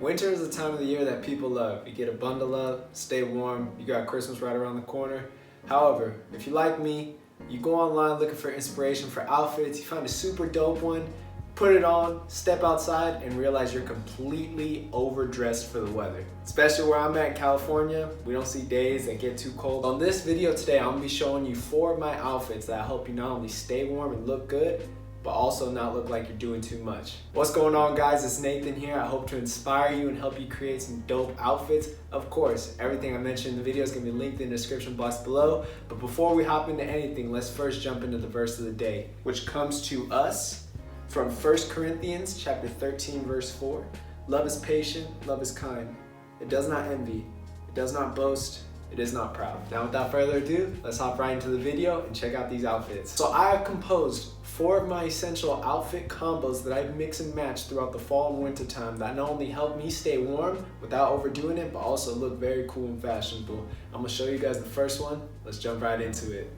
Winter is the time of the year that people love. You get a bundle up, stay warm, you got Christmas right around the corner. However, if you like me, you go online looking for inspiration for outfits, you find a super dope one, put it on, step outside, and realize you're completely overdressed for the weather. Especially where I'm at in California, we don't see days that get too cold. On this video today, I'm gonna be showing you 4 of my outfits that help you not only stay warm and look good, but also not look like you're doing too much. What's going on, guys? It's Nathan here. I hope to inspire you and help you create some dope outfits. Of course, everything I mentioned in the video is gonna be linked in the description box below. But before we hop into anything, let's first jump into the verse of the day, which comes to us from 1 Corinthians chapter 13, verse 4. Love is patient, love is kind. It does not envy, it does not boast, it is not proud. Now without further ado, let's hop right into the video and check out these outfits. So I have composed 4 of my essential outfit combos that I mix and match throughout the fall and winter time that not only help me stay warm without overdoing it, but also look very cool and fashionable. I'm gonna show you guys the first one. Let's jump right into it.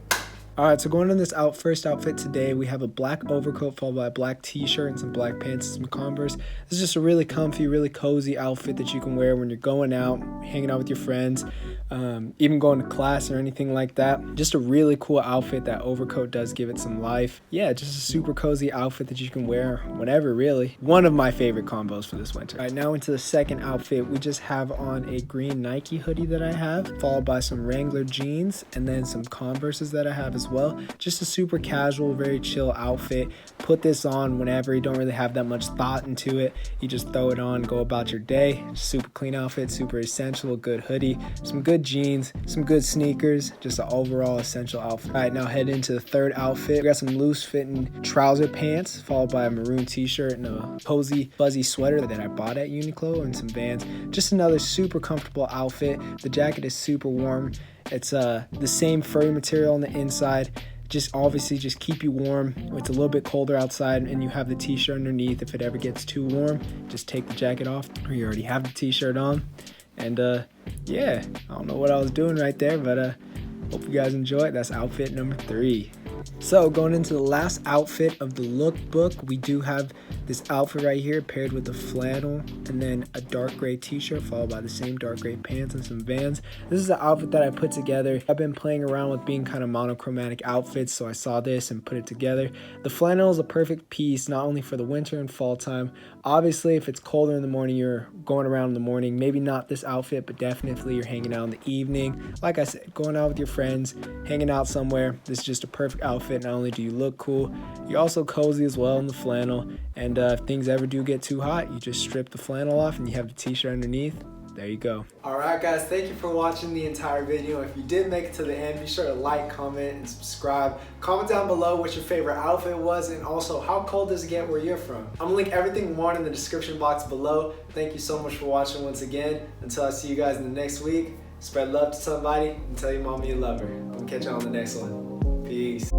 Alright, so going on this first outfit today, we have a black overcoat followed by a black t-shirt and some black pants and some Converse. This is just a really comfy, really cozy outfit that you can wear when you're going out, hanging out with your friends, even going to class or anything like that. Just a really cool outfit. That overcoat does give it some life. Yeah, just a super cozy outfit that you can wear whenever, really. One of my favorite combos for this winter. Alright, now into the second outfit, we just have on a green Nike hoodie that I have, followed by some Wrangler jeans, and then some Converses that I have as well. Just a super casual, very chill outfit. Put this on whenever you don't really have that much thought into it. You just throw it on, go about your day. Super clean outfit, super essential, good hoodie, some good jeans, some good sneakers, just an overall essential outfit. All right, now head into the third outfit. We got some loose fitting trouser pants, followed by a maroon t-shirt and a cozy fuzzy sweater that I bought at Uniqlo and some Vans. Just another super comfortable outfit. The jacket is super warm. It's the same furry material on the inside. Just obviously just keep you warm. It's a little bit colder outside and you have the t-shirt underneath. If it ever gets too warm, just take the jacket off, or you already have the t-shirt on. And yeah, I don't know what I was doing right there, but hope you guys enjoy it. That's outfit number 3. So going into the last outfit of the lookbook, we do have this outfit right here paired with a flannel and then a dark gray t-shirt followed by the same dark gray pants and some Vans. This is the outfit that I put together. I've been playing around with being kind of monochromatic outfits, so I saw this and put it together. The flannel is a perfect piece not only for the winter and fall time. Obviously, if it's colder in the morning, you're going around in the morning, maybe not this outfit, but definitely you're hanging out in the evening. Like I said, going out with your friends, hanging out somewhere. This is just a perfect outfit. Not only do you look cool, you're also cozy as well in the flannel. And if things ever do get too hot, you just strip the flannel off and you have the t-shirt underneath. There you go. Alright guys, thank you for watching the entire video. If you did make it to the end, be sure to like, comment, and subscribe. Comment down below what your favorite outfit was and also how cold does it get where you're from. I'm gonna link everything worn in the description box below. Thank you so much for watching once again. Until I see you guys in the next week, spread love to somebody and tell your mama you love her. I'm gonna catch you on the next one. Peace.